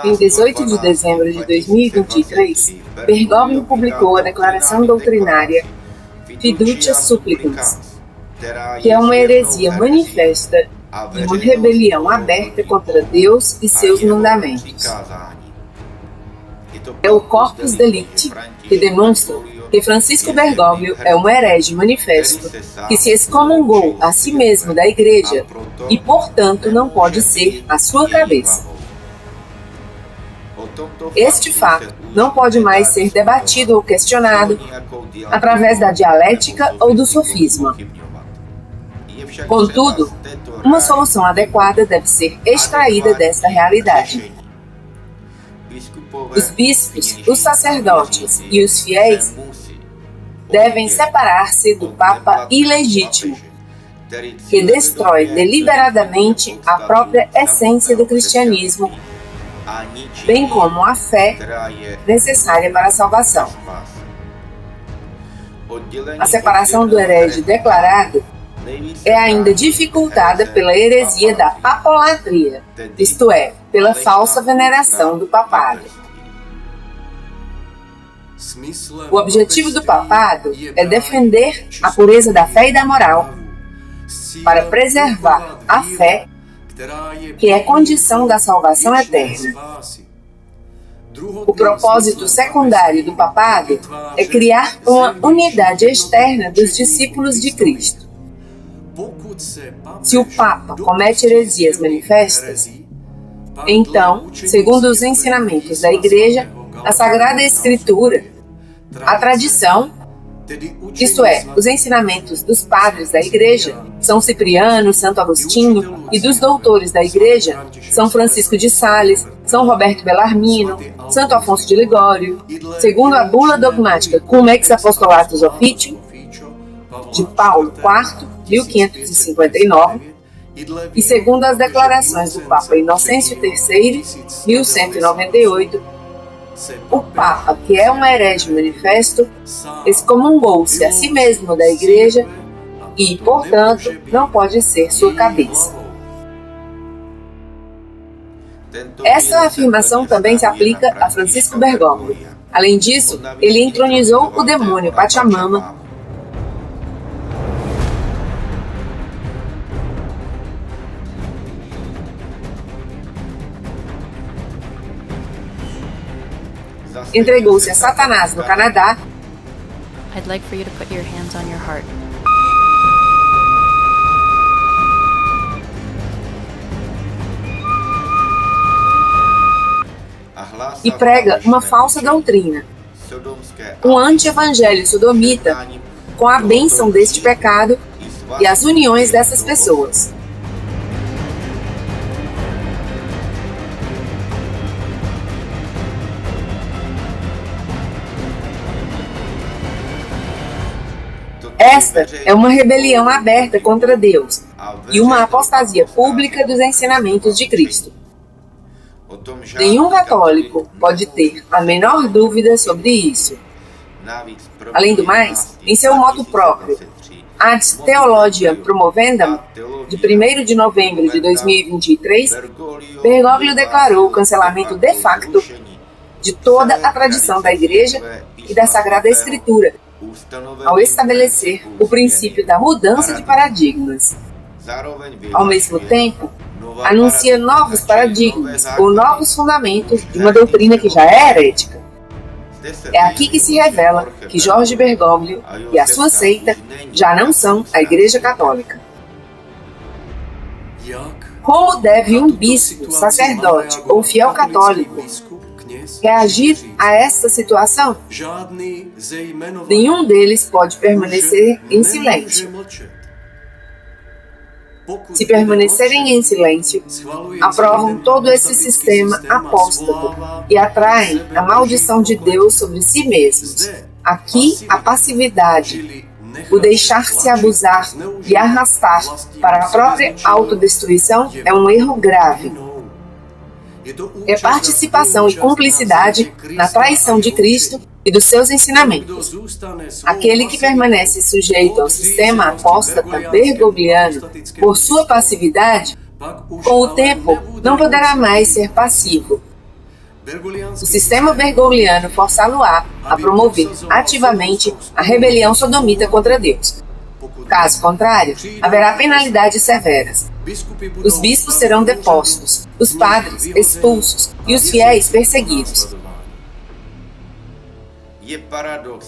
Em 18 de dezembro de 2023, Bergoglio publicou a declaração doutrinária Fiducia Supplicans, que é uma heresia manifesta e uma rebelião aberta contra Deus e seus mandamentos. É o corpus delicti que demonstra que Francisco Bergoglio é um herege manifesto que se excomungou a si mesmo da Igreja e, portanto, não pode ser a sua cabeça. Este fato não pode mais ser debatido ou questionado através da dialética ou do sofisma. Contudo, uma solução adequada deve ser extraída desta realidade. Os bispos, os sacerdotes e os fiéis devem separar-se do Papa ilegítimo, que destrói deliberadamente a própria essência do cristianismo, bem como a fé necessária para a salvação. A separação do herege declarado é ainda dificultada pela heresia da papolatria, isto é, pela falsa veneração do papado. O objetivo do papado é defender a pureza da fé e da moral, para preservar a fé, que é condição da salvação eterna. O propósito secundário do papado é criar uma unidade externa dos discípulos de Cristo. Se o Papa comete heresias manifestas, então, segundo os ensinamentos da Igreja, a Sagrada Escritura, a tradição, isto é, os ensinamentos dos padres da Igreja, São Cipriano, Santo Agostinho, e dos doutores da Igreja, São Francisco de Sales, São Roberto Bellarmino, Santo Afonso de Ligório, segundo a bula dogmática Cum ex Apostolatus Officium, de Paulo IV, 1559, e segundo as declarações do Papa Inocêncio III, 1198, o Papa, que é um herege manifesto, excomungou-se a si mesmo da Igreja e, portanto, não pode ser sua cabeça. Essa afirmação também se aplica a Francisco Bergoglio. Além disso, ele entronizou o demônio Pachamama entregou-se a Satanás no Canadá. I'd like for you to put your hands on your heart. E prega uma falsa doutrina, um anti-evangelho sodomita, com a bênção deste pecado e as uniões dessas pessoas. Esta é uma rebelião aberta contra Deus e uma apostasia pública dos ensinamentos de Cristo. Nenhum católico pode ter a menor dúvida sobre isso. Além do mais, em seu motu próprio, Ad Theologiam Promovendam, de 1º de novembro de 2023, Bergoglio declarou o cancelamento de facto de toda a tradição da Igreja e da Sagrada Escritura, ao estabelecer o princípio da mudança de paradigmas. Ao mesmo tempo, anuncia novos paradigmas ou novos fundamentos de uma doutrina que já é herética. É aqui que se revela que Jorge Bergoglio e a sua seita já não são a Igreja Católica. Como deve um bispo, sacerdote ou fiel católico reagir a esta situação? Nenhum deles pode permanecer em silêncio. Se permanecerem em silêncio, aprovam todo esse sistema apóstato e atraem a maldição de Deus sobre si mesmos. Aqui, a passividade, o deixar-se abusar e arrastar para a própria autodestruição é um erro grave. É participação e cumplicidade na traição de Cristo e dos seus ensinamentos. Aquele que permanece sujeito ao sistema apóstata bergogliano por sua passividade, com o tempo não poderá mais ser passivo, O sistema bergogliano forçá-lo-á a promover ativamente a rebelião sodomita contra Deus. Caso contrário, haverá penalidades severas. Os bispos serão depostos, os padres expulsos e os fiéis perseguidos.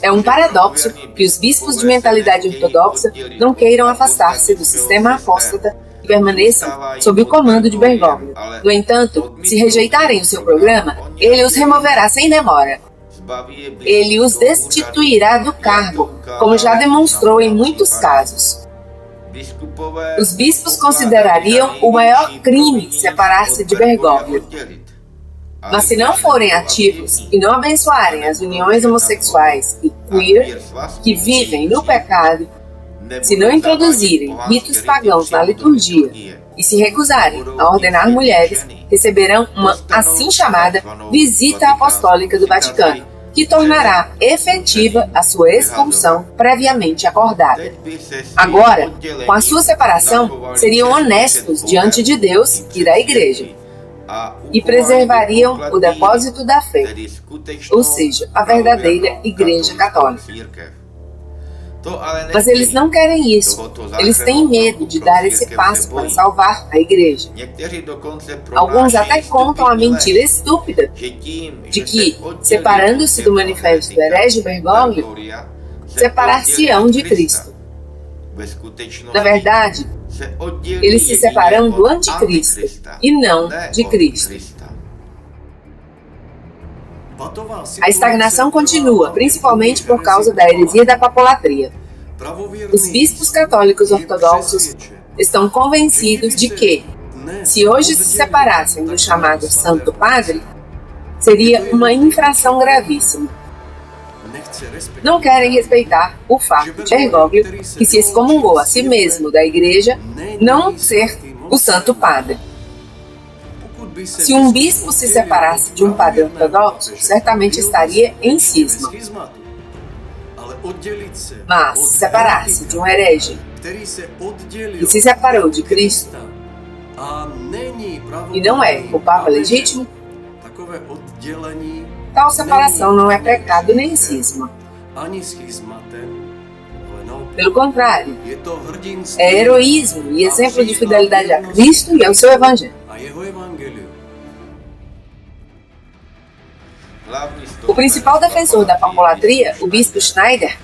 É um paradoxo que os bispos de mentalidade ortodoxa não queiram afastar-se do sistema apóstata e permaneçam sob o comando de Bergoglio. No entanto, se rejeitarem o seu programa, ele os removerá sem demora. Ele os destituirá do cargo, como já demonstrou em muitos casos. Os bispos considerariam o maior crime separar-se de Bergoglio. Mas se não forem ativos e não abençoarem as uniões homossexuais e queer que vivem no pecado, se não introduzirem ritos pagãos na liturgia e se recusarem a ordenar mulheres, receberão uma assim chamada visita apostólica do Vaticano, que tornará efetiva a sua expulsão previamente acordada. Agora, com a sua separação, seriam honestos diante de Deus e da Igreja, e preservariam o depósito da fé, ou seja, a verdadeira Igreja Católica. Mas eles não querem isso. Eles têm medo de dar esse passo para salvar a Igreja. Alguns até contam a mentira estúpida de que, separando-se do manifesto do herege Bergoglio, separar-se-ão de Cristo. Na verdade, eles se separam do anticristo e não de Cristo. A estagnação continua, principalmente por causa da heresia da papolatria. Os bispos católicos ortodoxos estão convencidos de que, se hoje se separassem do chamado Santo Padre, seria uma infração gravíssima. Não querem respeitar o fato de Bergoglio, que se excomungou a si mesmo da Igreja, não ser o Santo Padre. Se um bispo se separasse de um padre ortodoxo, certamente estaria em cisma. Mas se separar-se de um herege que se separou de Cristo e não é o Papa legítimo, tal separação não é pecado nem cisma. Pelo contrário, é heroísmo e exemplo de fidelidade a Cristo e ao seu Evangelho. O principal defensor da papolatria, o bispo Schneider,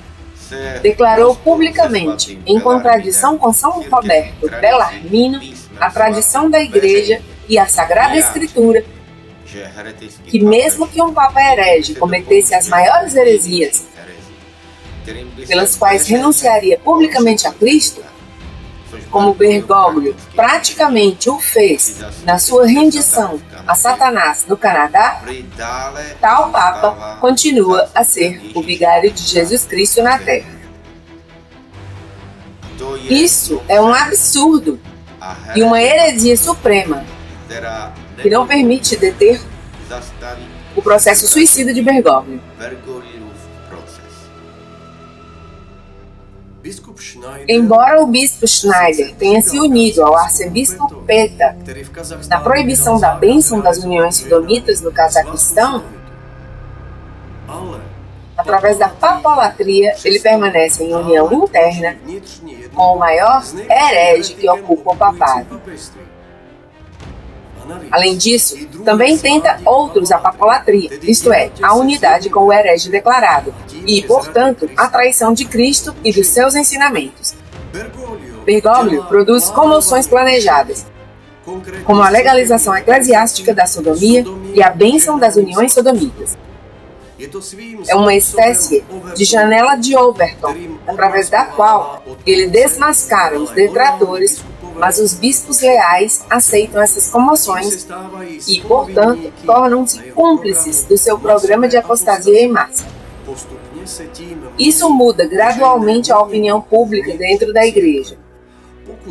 declarou publicamente, em contradição com São Roberto Bellarmino, a tradição da Igreja e a Sagrada Escritura, que mesmo que um Papa herege cometesse as maiores heresias, pelas quais renunciaria publicamente a Cristo, como Bergoglio praticamente o fez na sua rendição a Satanás no Canadá, tal Papa continua a ser o vigário de Jesus Cristo na Terra. Isso é um absurdo e uma heresia suprema que não permite deter o processo suicida de Bergoglio. Embora o bispo Schneider tenha se unido ao arcebispo Peta na proibição da bênção das uniões sodomitas no Cazaquistão, através da papolatria, ele permanece em união interna com o maior herege que ocupa o papado. Além disso, também tenta outros a papolatria, isto é, a unidade com o herege declarado, e, portanto, a traição de Cristo e dos seus ensinamentos. Bergoglio produz comoções planejadas, como a legalização eclesiástica da sodomia e a bênção das uniões sodomitas. É uma espécie de janela de Overton, através da qual ele desmascara os detratores, mas os bispos leais aceitam essas comoções e, portanto, tornam-se cúmplices do seu programa de apostasia em massa. Isso muda gradualmente a opinião pública dentro da Igreja.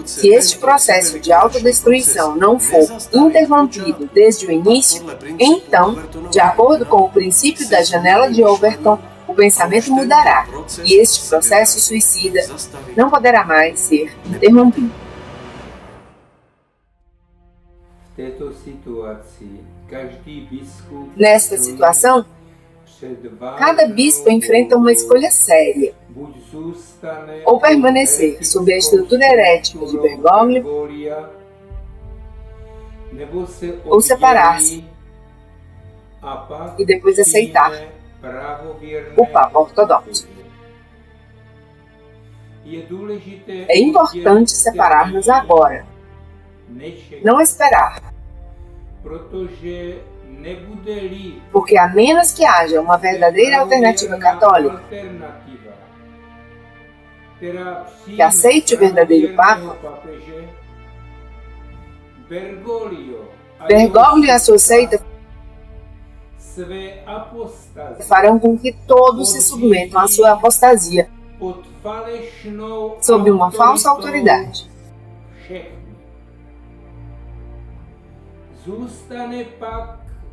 Se este processo de autodestruição não for interrompido desde o início, então, de acordo com o princípio da janela de Overton, o pensamento mudará e este processo suicida não poderá mais ser interrompido. V této situaci Nesta situação, cada bispo enfrenta uma escolha séria: ou permanecer sob a estrutura herética de Bergoglio, ou separar-se e depois aceitar o Papa Ortodoxo. É importante separar-nos agora, não esperar, porque a menos que haja uma verdadeira alternativa católica que aceite o verdadeiro Papa, Bergoglio e a sua seita farão com que todos se submetam à sua apostasia sob uma falsa autoridade.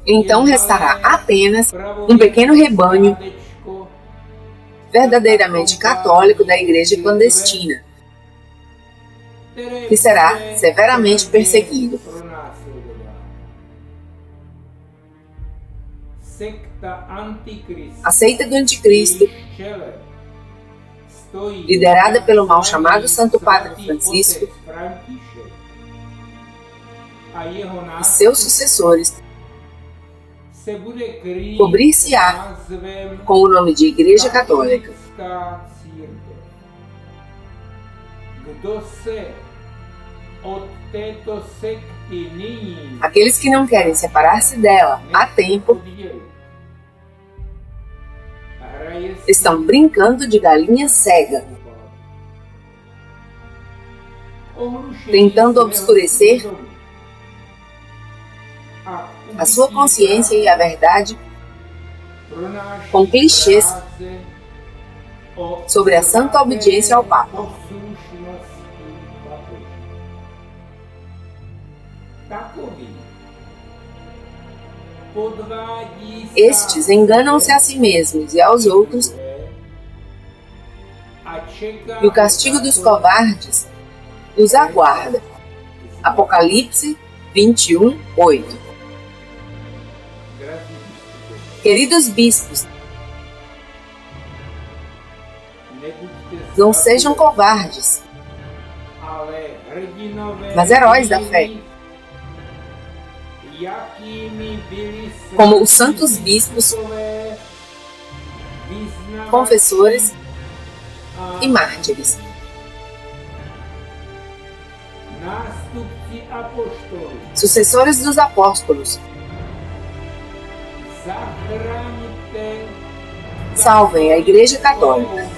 Então restará apenas um pequeno rebanho verdadeiramente católico da Igreja clandestina, que será severamente perseguido. A seita do Anticristo, liderada pelo mal chamado Santo Padre Francisco e seus sucessores, cobrir-se-á com o nome de Igreja Católica. Aqueles que não querem separar-se dela há tempo estão brincando de galinha cega, tentando obscurecer a sua consciência e a verdade com clichês sobre a santa obediência ao Papa. Estes enganam-se a si mesmos e aos outros, e o castigo dos covardes os aguarda. Apocalipse 21:8. Queridos bispos, não sejam covardes, mas heróis da fé, como os santos bispos, confessores e mártires. Sucessores dos apóstolos, salvem a Igreja Católica.